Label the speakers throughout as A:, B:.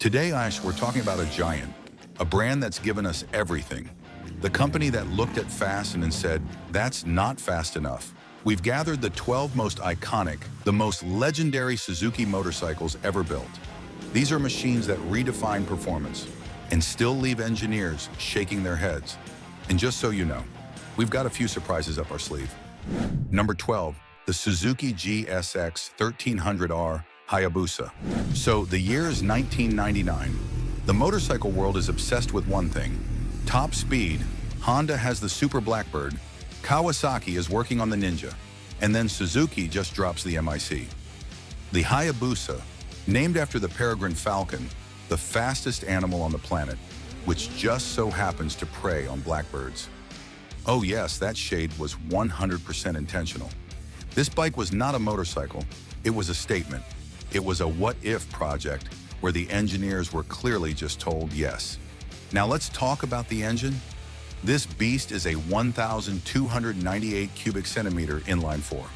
A: Today, Ash, we're talking about a giant, a brand that's given us everything. The company that looked at fast and then said, that's not fast enough. We've gathered the 12 most iconic, the most legendary Suzuki motorcycles ever built. These are machines that redefine performance and still leave engineers shaking their heads. And just so you know, we've got a few surprises up our sleeve. Number 12, the Suzuki GSX-R1000 Hayabusa. So the year is 1999. The motorcycle world is obsessed with one thing: top speed. Honda has the Super Blackbird, Kawasaki is working on the Ninja, and then Suzuki just drops the MIC. The Hayabusa, named after the peregrine falcon, the fastest animal on the planet, which just so happens to prey on blackbirds. Oh yes, that shade was 100% intentional. This bike was not a motorcycle, it was a statement. It was a what-if project where the engineers were clearly just told yes. Now let's talk about the engine. This beast is a 1,298 cubic centimeter inline-4.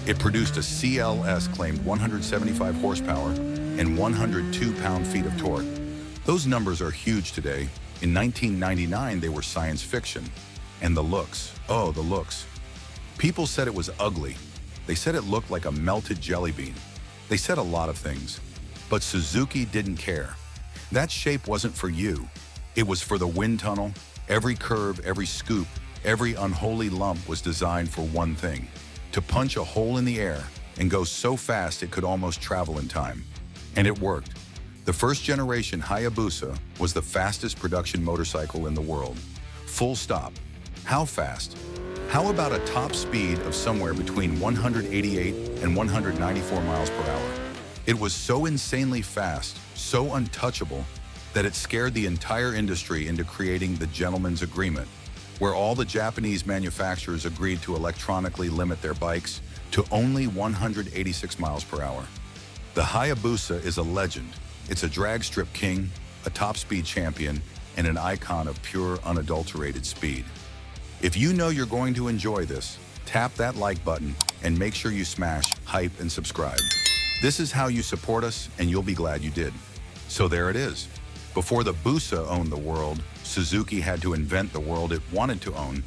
A: It produced a CLS-claimed 175 horsepower and 102 pound-feet of torque. Those numbers are huge today. In 1999, they were science fiction. And the looks, oh, the looks. People said it was ugly. They said it looked like a melted jelly bean. They said a lot of things, but Suzuki didn't care. That shape wasn't for you. It was for the wind tunnel. Every curve, every scoop, every unholy lump was designed for one thing: to punch a hole in the air and go so fast it could almost travel in time. And it worked. The first generation Hayabusa was the fastest production motorcycle in the world. Full stop. How fast? How about a top speed of somewhere between 188 and 194 miles per hour? It was so insanely fast, so untouchable, that it scared the entire industry into creating the Gentleman's Agreement, where all the Japanese manufacturers agreed to electronically limit their bikes to only 186 miles per hour. The Hayabusa is a legend. It's a drag strip king, a top speed champion, and an icon of pure, unadulterated speed. If you know you're going to enjoy this, tap that like button and make sure you smash hype and subscribe. This is how you support us, and you'll be glad you did. So there it is. Before the Busa owned the world, Suzuki had to invent the world it wanted to own,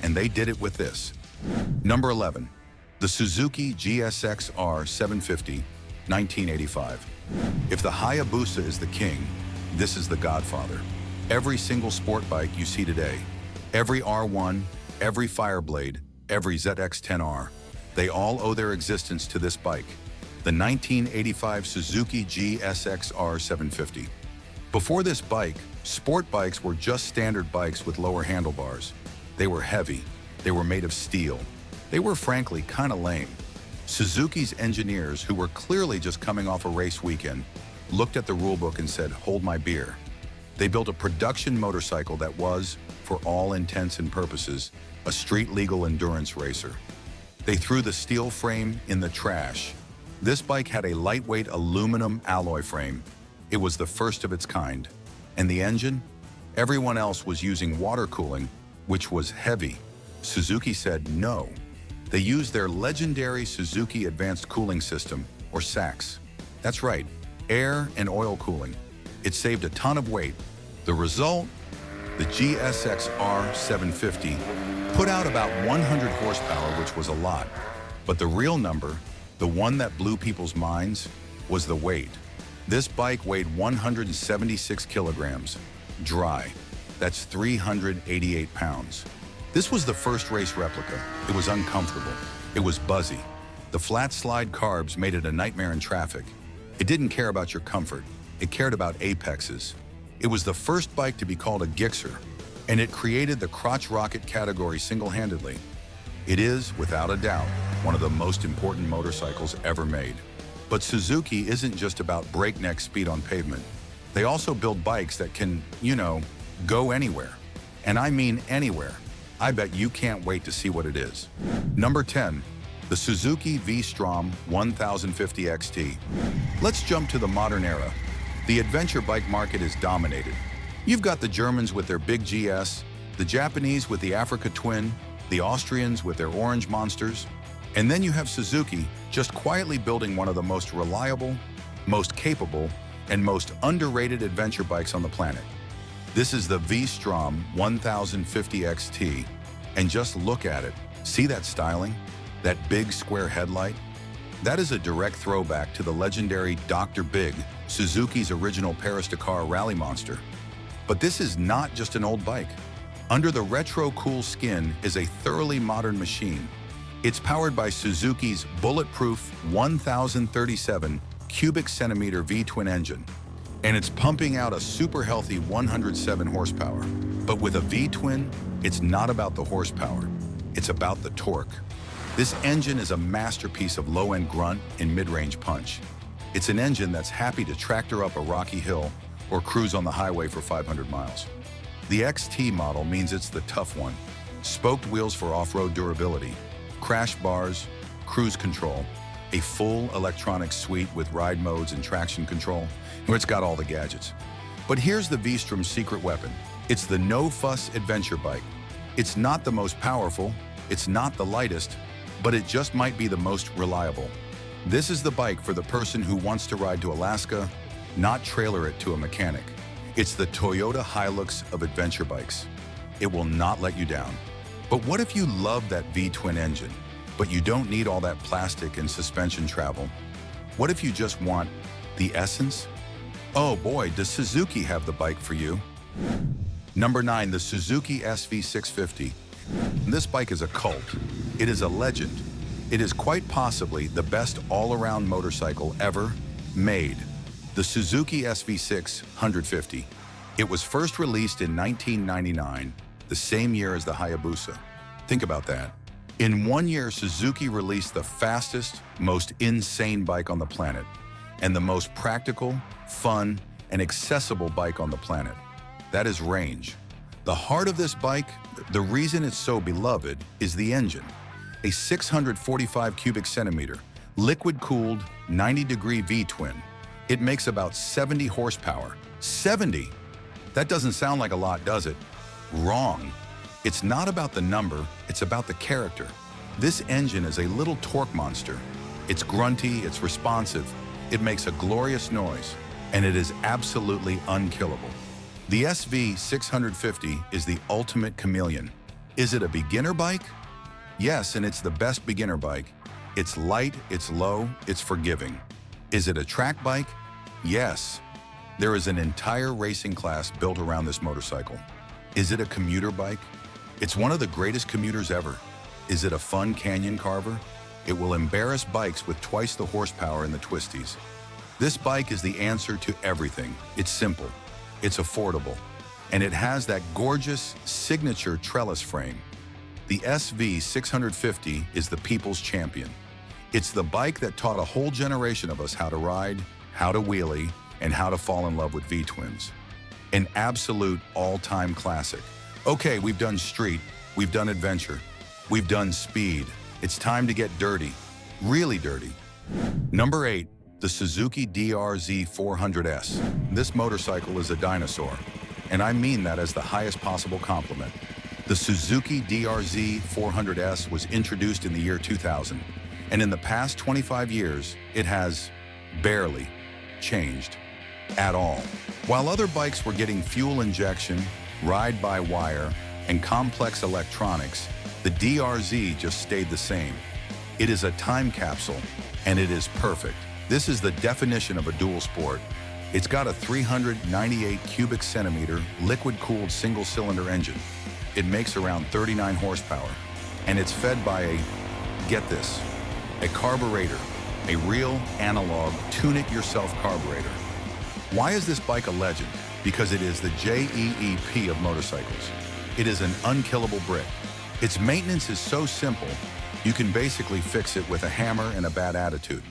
A: and they did it with this. Number 11, the Suzuki GSX-R750, 1985. If the Hayabusa is the king, this is the godfather. Every single sport bike you see today, every R1, every Fireblade, every ZX-10R, they all owe their existence to this bike, the 1985 Suzuki GSX-R750. Before this bike, sport bikes were just standard bikes with lower handlebars. They were heavy, they were made of steel. They were frankly kind of lame. Suzuki's engineers, who were clearly just coming off a race weekend, looked at the rulebook and said, hold my beer. They built a production motorcycle that was, for all intents and purposes, a street-legal endurance racer. They threw the steel frame in the trash. This bike had a lightweight aluminum alloy frame. It was the first of its kind. And the engine? Everyone else was using water cooling, which was heavy. Suzuki said no. They used their legendary Suzuki Advanced Cooling System, or SACS. That's right, air and oil cooling. It saved a ton of weight. The result? The GSX-R750 put out about 100 horsepower, which was a lot. But the real number, the one that blew people's minds, was the weight. This bike weighed 176 kilograms, dry. That's 388 pounds. This was the first race replica. It was uncomfortable. It was buzzy. The flat slide carbs made it a nightmare in traffic. It didn't care about your comfort. It cared about apexes. It was the first bike to be called a Gixxer, and it created the crotch rocket category single-handedly. It is, without a doubt, one of the most important motorcycles ever made. But Suzuki isn't just about breakneck speed on pavement. They also build bikes that can, go anywhere. And I mean anywhere. I bet you can't wait to see what it is. Number 10, the Suzuki V-Strom 1050 XT. Let's jump to the modern era. The adventure bike market is dominated. You've got the Germans with their big GS, the Japanese with the Africa Twin, the Austrians with their orange monsters, and then you have Suzuki just quietly building one of the most reliable, most capable, and most underrated adventure bikes on the planet. This is the V-Strom 1050 XT, and just look at it. See that styling? That big square headlight? That is a direct throwback to the legendary Dr. Big, Suzuki's original Paris-Dakar rally monster. But this is not just an old bike. Under the retro cool skin is a thoroughly modern machine. It's powered by Suzuki's bulletproof 1037 cubic centimeter V-twin engine, and it's pumping out a super healthy 107 horsepower. But with a V-twin, it's not about the horsepower, it's about the torque. This engine is a masterpiece of low-end grunt and mid-range punch. It's an engine that's happy to tractor up a rocky hill or cruise on the highway for 500 miles. The XT model means it's the tough one. Spoked wheels for off-road durability, crash bars, cruise control, a full electronic suite with ride modes and traction control, where it's got all the gadgets. But here's the V-Strom's secret weapon. It's the no-fuss adventure bike. It's not the most powerful, it's not the lightest, but it just might be the most reliable. This is the bike for the person who wants to ride to Alaska, not trailer it to a mechanic. It's the Toyota Hilux of adventure bikes. It will not let you down. But what if you love that V-twin engine, but you don't need all that plastic and suspension travel? What if you just want the essence? Oh boy, does Suzuki have the bike for you. Number 9, the Suzuki SV650. This bike is a cult. It is a legend. It is quite possibly the best all-around motorcycle ever made. The Suzuki SV650. It was first released in 1999, the same year as the Hayabusa. Think about that. In 1 year, Suzuki released the fastest, most insane bike on the planet, and the most practical, fun, and accessible bike on the planet. That is range. The heart of this bike, the reason it's so beloved, is the engine. A 645 cubic centimeter, liquid-cooled, 90-degree V-twin. It makes about 70 horsepower. 70! That doesn't sound like a lot, does it? Wrong. It's not about the number, it's about the character. This engine is a little torque monster. It's grunty, it's responsive, it makes a glorious noise, and it is absolutely unkillable. The SV650 is the ultimate chameleon. Is it a beginner bike? Yes, and it's the best beginner bike. It's light, it's low, it's forgiving. Is it a track bike? Yes. There is an entire racing class built around this motorcycle. Is it a commuter bike? It's one of the greatest commuters ever. Is it a fun canyon carver? It will embarrass bikes with twice the horsepower in the twisties. This bike is the answer to everything. It's simple, it's affordable, and it has that gorgeous signature trellis frame. The SV650 is the people's champion. It's the bike that taught a whole generation of us how to ride, how to wheelie, and how to fall in love with V-twins. An absolute all-time classic. Okay, we've done street, we've done adventure, we've done speed. It's time to get dirty, really dirty. Number 8, the Suzuki DR-Z400S. This motorcycle is a dinosaur, and I mean that as the highest possible compliment. The Suzuki DR-Z400S was introduced in the year 2000, and in the past 25 years, it has barely changed at all. While other bikes were getting fuel injection, ride-by-wire, and complex electronics, the DR-Z just stayed the same. It is a time capsule, and it is perfect. This is the definition of a dual sport. It's got a 398 cubic centimeter liquid-cooled single-cylinder engine. It makes around 39 horsepower, and it's fed by a, get this, a carburetor, a real analog tune-it-yourself carburetor. Why is this bike a legend? Because it is the JEEP of motorcycles. It is an unkillable brick. Its maintenance is so simple, you can basically fix it with a hammer and a bad attitude.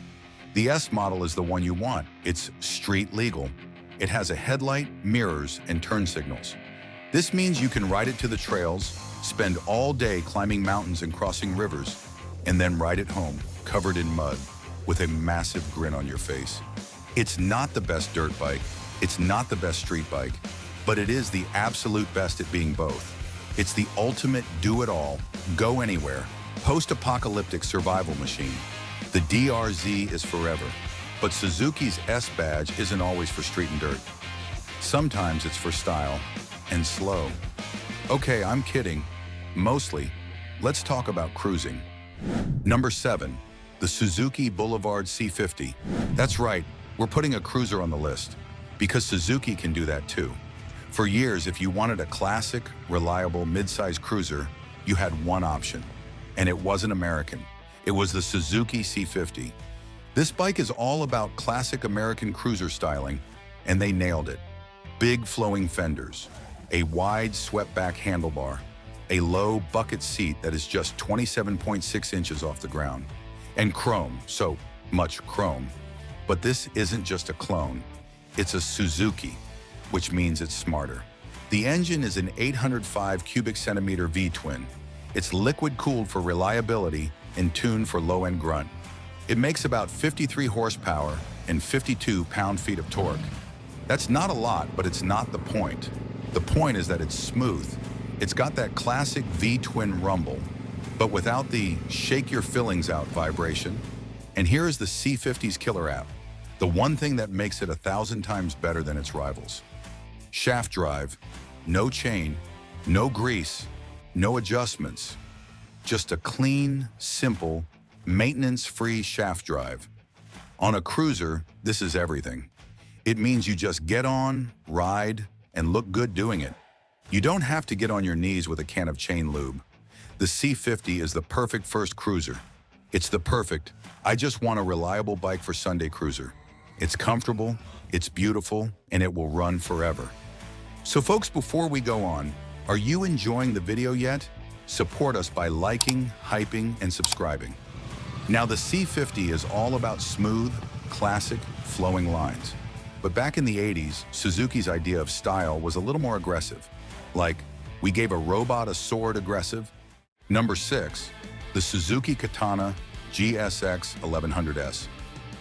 A: The S model is the one you want. It's street legal. It has a headlight, mirrors, and turn signals. This means you can ride it to the trails, spend all day climbing mountains and crossing rivers, and then ride it home, covered in mud, with a massive grin on your face. It's not the best dirt bike, it's not the best street bike, but it is the absolute best at being both. It's the ultimate do-it-all, go-anywhere, post-apocalyptic survival machine. The DR-Z is forever. But Suzuki's S badge isn't always for street and dirt. Sometimes it's for style and slow. Okay, I'm kidding. Mostly. Let's talk about cruising. Number 7, the Suzuki Boulevard C50. That's right, we're putting a cruiser on the list, because Suzuki can do that too. For years, if you wanted a classic, reliable, mid-size cruiser, you had one option, and it wasn't American. It was the Suzuki C50. This bike is all about classic American cruiser styling, and they nailed it. Big flowing fenders, a wide swept-back handlebar, a low bucket seat that is just 27.6 inches off the ground, and chrome, so much chrome. But this isn't just a clone, it's a Suzuki, which means it's smarter. The engine is an 805 cubic centimeter V-twin. It's liquid-cooled for reliability and tuned for low-end grunt. It makes about 53 horsepower and 52 pound-feet of torque. That's not a lot, but it's not the point. The point is that it's smooth. It's got that classic V-twin rumble, but without the shake-your-fillings-out vibration. And here is the C50's killer app, the one thing that makes it 1,000 times better than its rivals. Shaft drive, no chain, no grease, no adjustments. Just a clean, simple, maintenance-free shaft drive. On a cruiser, this is everything. It means you just get on, ride, and look good doing it. You don't have to get on your knees with a can of chain lube. The C50 is the perfect first cruiser. It's the perfect, I just want a reliable bike for Sunday cruiser. It's comfortable, it's beautiful, and it will run forever. So folks, before we go on, are you enjoying the video yet? Support us by liking, hyping, and subscribing. Now the C50 is all about smooth, classic, flowing lines. But back in the 80s, Suzuki's idea of style was a little more aggressive. Like, we gave a robot a sword aggressive. Number 6, the Suzuki Katana GSX-R1000S.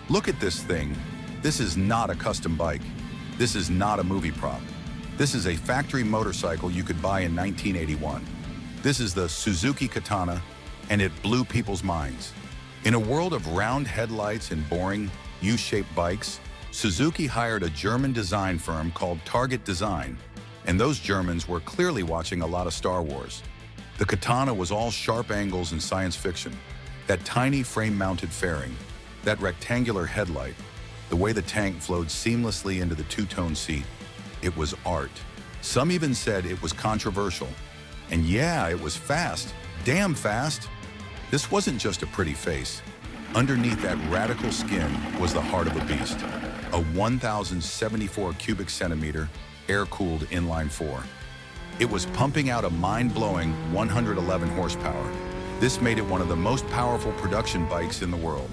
A: Look at this thing. This is not a custom bike. This is not a movie prop. This is a factory motorcycle you could buy in 1981. This is the Suzuki Katana, and it blew people's minds. In a world of round headlights and boring U-shaped bikes, Suzuki hired a German design firm called Target Design, and those Germans were clearly watching a lot of Star Wars. The Katana was all sharp angles and science fiction. That tiny frame-mounted fairing, that rectangular headlight, the way the tank flowed seamlessly into the two-tone seat, it was art. Some even said it was controversial. And yeah, it was fast, damn fast. This wasn't just a pretty face. Underneath that radical skin was the heart of a beast, a 1,074 cubic centimeter air-cooled inline-4. It was pumping out a mind-blowing 111 horsepower. This made it one of the most powerful production bikes in the world.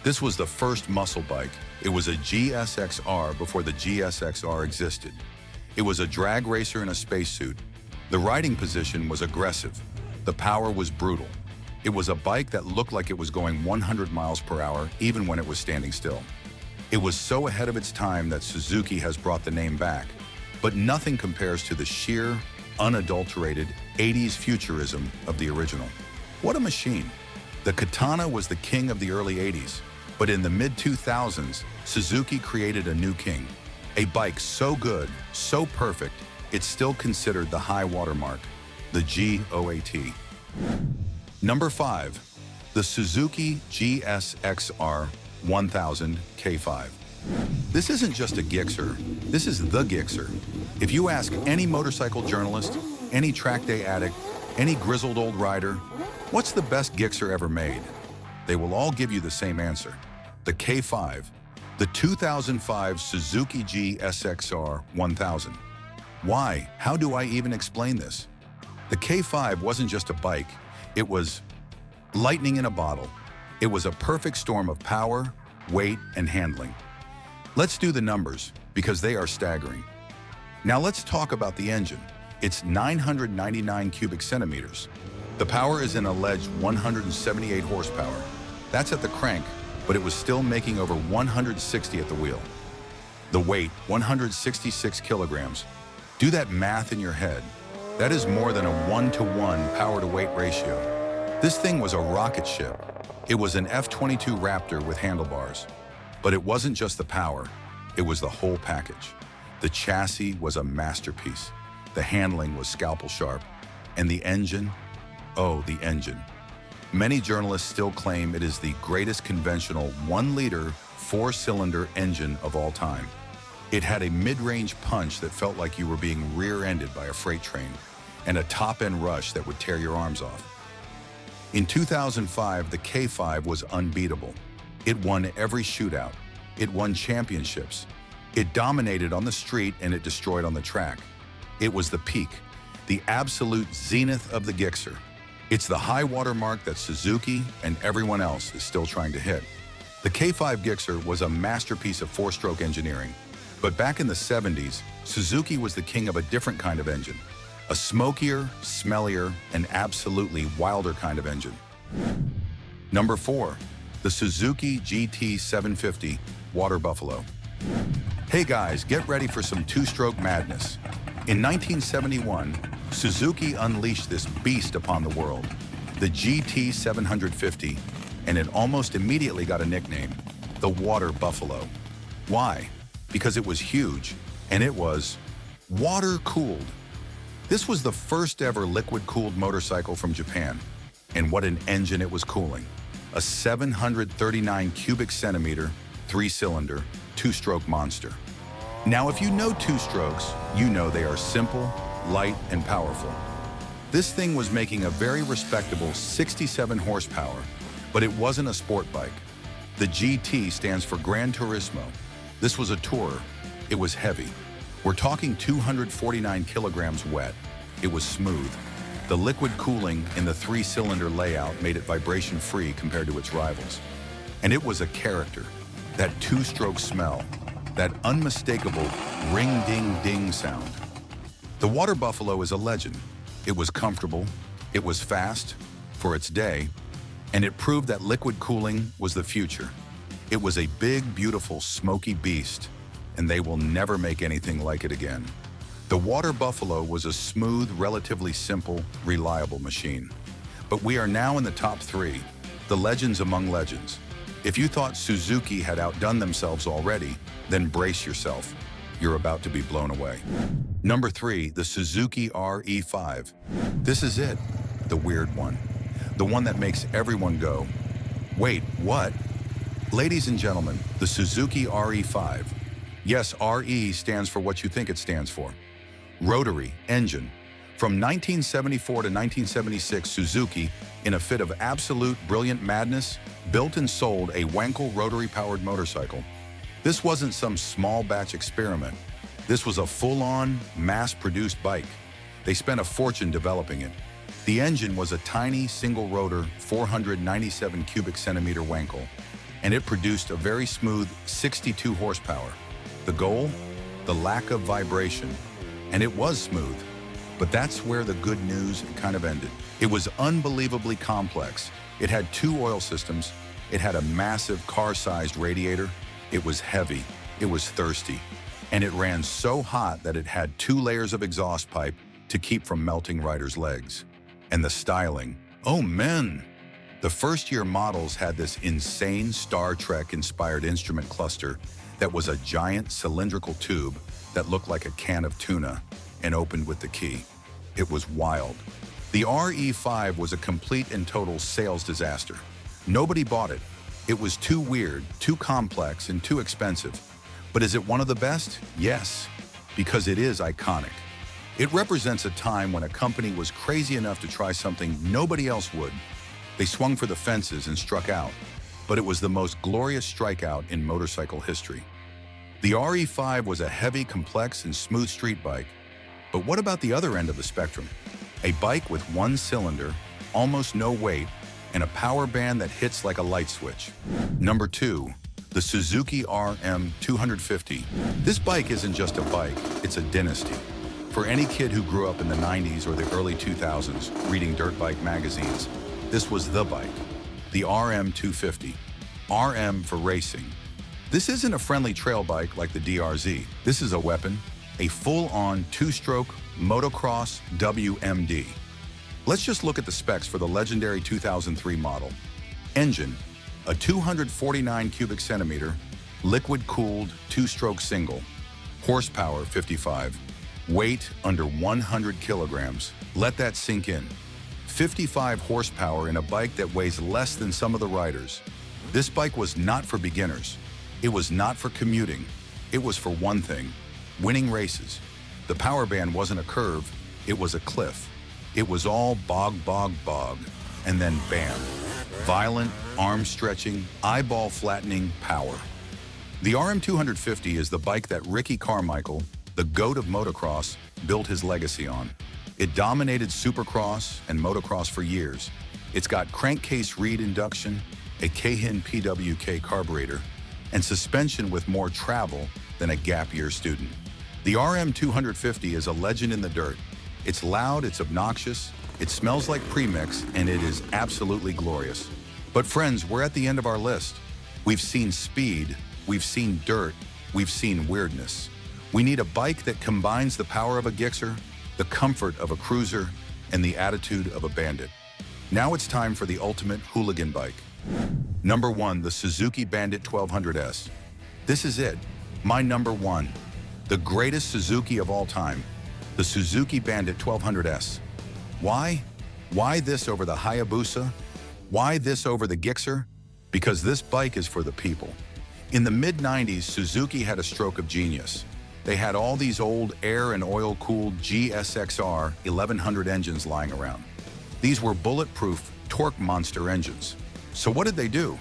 A: This was the first muscle bike. It was a GSX-R before the GSX-R existed. It was a drag racer in a spacesuit. The riding position was aggressive. The power was brutal. It was a bike that looked like it was going 100 miles per hour even when it was standing still. It was so ahead of its time that Suzuki has brought the name back. But nothing compares to the sheer, unadulterated 80s futurism of the original. What a machine. The Katana was the king of the early 80s, but in the mid-2000s, Suzuki created a new king. A bike so good, so perfect, it's still considered the high watermark, the GOAT. Number 5, the Suzuki GSX-R1000 K5. This isn't just a Gixxer, this is the Gixxer. If you ask any motorcycle journalist, any track day addict, any grizzled old rider, what's the best Gixxer ever made? They will all give you the same answer. The K5, the 2005 Suzuki GSX-R1000. Why? How do I even explain this? The K5 wasn't just a bike, it was lightning in a bottle. It was a perfect storm of power, weight, and handling. Let's do the numbers, because they are staggering. Now let's talk about the engine. It's 999 cubic centimeters. The power is an alleged 178 horsepower. That's at the crank, but it was still making over 160 at the wheel. The weight, 166 kilograms. Do that math in your head. That is more than a 1-to-1 power-to-weight ratio. This thing was a rocket ship. It was an F-22 Raptor with handlebars. But it wasn't just the power, it was the whole package. The chassis was a masterpiece. The handling was scalpel sharp. And the engine? Oh, the engine. Many journalists still claim it is the greatest conventional 1-liter, 4-cylinder engine of all time. It had a mid-range punch that felt like you were being rear-ended by a freight train, and a top-end rush that would tear your arms off. In 2005, the K5 was unbeatable. It won every shootout. It won championships. It dominated on the street and it destroyed on the track. It was the peak, the absolute zenith of the Gixxer. It's the high water mark that Suzuki and everyone else is still trying to hit. The K5 Gixxer was a masterpiece of 4-stroke engineering. But back in the 70s, Suzuki was the king of a different kind of engine. A smokier, smellier, and absolutely wilder kind of engine. Number 4, the Suzuki GT750 Water Buffalo. Hey guys, get ready for some 2-stroke madness. In 1971, Suzuki unleashed this beast upon the world, the GT750, and it almost immediately got a nickname, the Water Buffalo. Why? Because it was huge, and it was water-cooled. This was the first ever liquid-cooled motorcycle from Japan, and what an engine it was cooling. A 739 cubic centimeter, 3-cylinder, 2-stroke monster. Now, if you know 2-strokes, you know they are simple, light, and powerful. This thing was making a very respectable 67 horsepower, but it wasn't a sport bike. The GT stands for Gran Turismo. This was a tourer. It was heavy. We're talking 249 kilograms wet. It was smooth. The liquid cooling in the 3-cylinder layout made it vibration-free compared to its rivals. And it was a character. That 2-stroke smell, that unmistakable ring-ding-ding sound. The Water Buffalo is a legend. It was comfortable, it was fast, for its day, and it proved that liquid cooling was the future. It was a big, beautiful, smoky beast, and they will never make anything like it again. The Water Buffalo was a smooth, relatively simple, reliable machine. But we are now in the top 3, the legends among legends. If you thought Suzuki had outdone themselves already, then brace yourself. You're about to be blown away. Number 3, the Suzuki RE5. This is it, the weird one. The one that makes everyone go, wait, what? Ladies and gentlemen, the Suzuki RE5. Yes, RE stands for what you think it stands for. Rotary engine. From 1974 to 1976, Suzuki, in a fit of absolute brilliant madness, built and sold a Wankel rotary-powered motorcycle. This wasn't some small batch experiment. This was a full-on, mass-produced bike. They spent a fortune developing it. The engine was a tiny, single-rotor, 497 cubic centimeter Wankel, and it produced a very smooth 62 horsepower. The goal? The lack of vibration. And it was smooth. But that's where the good news kind of ended. It was unbelievably complex. It had 2 oil systems. It had a massive car-sized radiator. It was heavy. It was thirsty. And it ran so hot that it had 2 layers of exhaust pipe to keep from melting riders' legs. And the styling. Oh, man! The first-year models had this insane Star Trek-inspired instrument cluster that was a giant cylindrical tube that looked like a can of tuna and opened with the key. It was wild. The RE5 was a complete and total sales disaster. Nobody bought it. It was too weird, too complex, and too expensive. But is it one of the best? Yes, because it is iconic. It represents a time when a company was crazy enough to try something nobody else would. They swung for the fences and struck out, but it was the most glorious strikeout in motorcycle history. The RE5 was a heavy, complex, and smooth street bike. But what about the other end of the spectrum? A bike with 1 cylinder, almost no weight, and a power band that hits like a light switch. Number 2, the Suzuki RM250. This bike isn't just a bike, it's a dynasty. For any kid who grew up in the 90s or the early 2000s reading dirt bike magazines, this was the bike, the RM250. RM for racing. This isn't a friendly trail bike like the DR-Z. This is a weapon, a full-on 2-stroke motocross WMD. Let's just look at the specs for the legendary 2003 model. Engine, a 249 cubic centimeter, Liquid-cooled, two-stroke single. Horsepower 55. Weight under 100 kilograms. Let that sink in. 55 horsepower in a bike that weighs less than some of the riders. This bike was not for beginners. It was not for commuting. It was for one thing: winning races. The power band wasn't a curve, it was a cliff. It was all bog, bog, bog, and then bam. Violent, arm-stretching, eyeball-flattening power. The RM250 is the bike that Ricky Carmichael, the GOAT of motocross, built his legacy on. It dominated supercross and motocross for years. It's got crankcase reed induction, a Keihin PWK carburetor, and suspension with more travel than a gap-year student. The RM250 is a legend in the dirt. It's loud, it's obnoxious, it smells like premix, and it is absolutely glorious. But friends, we're at the end of our list. We've seen speed, we've seen dirt, we've seen weirdness. We need a bike that combines the power of a Gixxer, the comfort of a cruiser, and the attitude of a bandit. Now it's time for the ultimate hooligan bike. Number 1, the Suzuki Bandit 1200S. This is it, my number 1. The greatest Suzuki of all time, the Suzuki Bandit 1200S. Why? Why this over the Hayabusa? Why this over the Gixxer? Because this bike is for the people. In the mid-90s, Suzuki had a stroke of genius. They had all these old air and oil-cooled GSX-R1100 engines lying around. These were bulletproof, torque monster engines. So what did they do?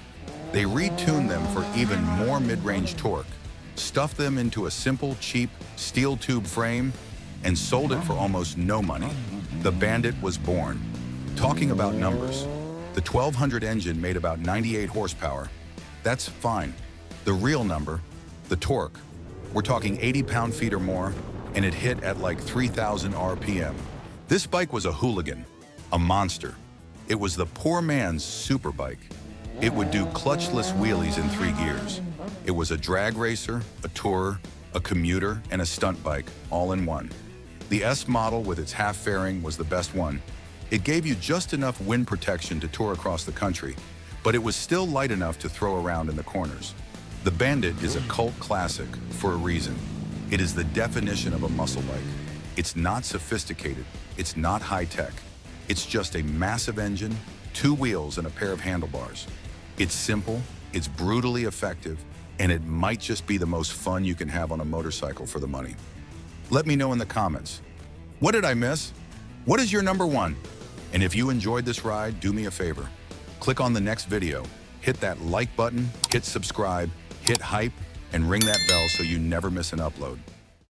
A: They retuned them for even more mid-range torque, stuffed them into a simple, cheap steel tube frame, and sold it for almost no money. The Bandit was born. Talking about numbers, the 1200 engine made about 98 horsepower. That's fine. The real number, the torque, we're talking 80 pound-feet or more, and it hit at like 3,000 RPM. This bike was a hooligan, a monster. It was the poor man's super bike. It would do clutchless wheelies in 3 gears. It was a drag racer, a tourer, a commuter, and a stunt bike, all in one. The S model with its half fairing was the best one. It gave you just enough wind protection to tour across the country, but it was still light enough to throw around in the corners. The Bandit is a cult classic for a reason. It is the definition of a muscle bike. It's not sophisticated, it's not high-tech. It's just a massive engine, 2 wheels, and a pair of handlebars. It's simple, it's brutally effective, and it might just be the most fun you can have on a motorcycle for the money. Let me know in the comments. What did I miss? What is your number 1? And if you enjoyed this ride, do me a favor. Click on the next video, hit that like button, hit subscribe, hit hype, and ring that bell so you never miss an upload.